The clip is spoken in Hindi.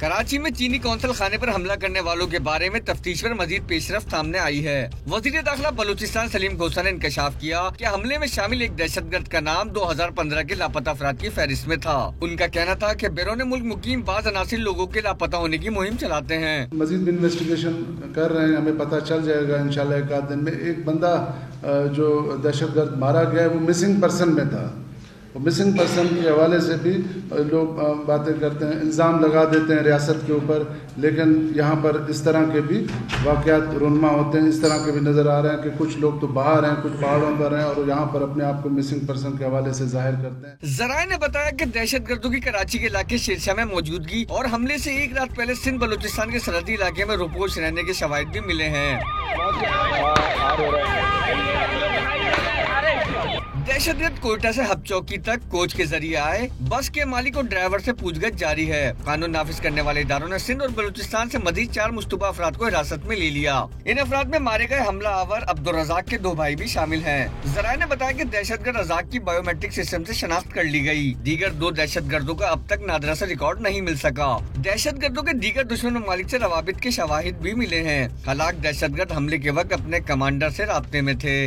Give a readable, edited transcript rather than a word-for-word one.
कराची में चीनी कौंसल खाने पर हमला करने वालों के बारे में तफ्तीश पर मजीद पेशरफ्त सामने आई है। वजीर दाखिला बलूचिस्तान सलीम खोसा ने इंकशाफ किया कि हमले में शामिल एक दहशतगर्द का नाम 2015 के लापता अफराद की फहरिस्त में था। उनका कहना था कि बैरून मुल्क मुकीम बाज अनासिर लोगों के लापता होने की मुहिम चलाते हैं। मजीद इन्वेस्टिगेशन कर रहे हैं, हमें पता चल जाएगा इंशाल्लाह एक आध दिन में। एक बंदा जो दहशतगर्द मारा गया है वो मिसिंग पर्सन में था। मिसिंग पर्सन के हवाले से भी लोग बातें करते हैं, इल्ज़ाम लगा देते हैं रियासत के ऊपर, लेकिन यहाँ पर इस तरह के भी वाक़यात रुनमा होते हैं। इस तरह के भी नज़र आ रहे हैं कि कुछ लोग तो बाहर हैं, कुछ पहाड़ों पर हैं और यहाँ पर अपने आप को मिसिंग पर्सन के हवाले से जाहिर करते हैं। ज़राए ने बताया कि दहशतगर्दों की कराची के इलाके शेरशाह में मौजूदगी और हमले से एक रात पहले सिंध बलूचिस्तान के सरहदी इलाके में रुपोश रहने के शवाहिद भी मिले हैं। दहशतगर्द कोयटा से हब चौकी तक कोच के जरिए आए। बस के मालिक और ड्राइवर से पूछगछ जारी है। कानून नाफिज करने वाले इदारों ने सिंध और बलूचिस्तान से मजीद 4 मुश्तबा अफराद को हिरासत में ले लिया। इन अफराद में मारे गए हमला आवर अब्दुल रज़ाक के 2 भाई भी शामिल हैं। ज़राए ने बताया कि दहशतगर्द रज़ाक की बायोमेट्रिक सिस्टम से शनाख्त कर ली गई। दीगर 2 दहशतगर्दों का अब तक नादरा से रिकॉर्ड नहीं मिल सका। दहशतगर्दों के दीगर दुश्मन ममालिक से रवाबित के शवाहिद भी मिले हैं। हलाक दहशतगर्द हमले के वक्त अपने कमांडर से राब्ते में थे।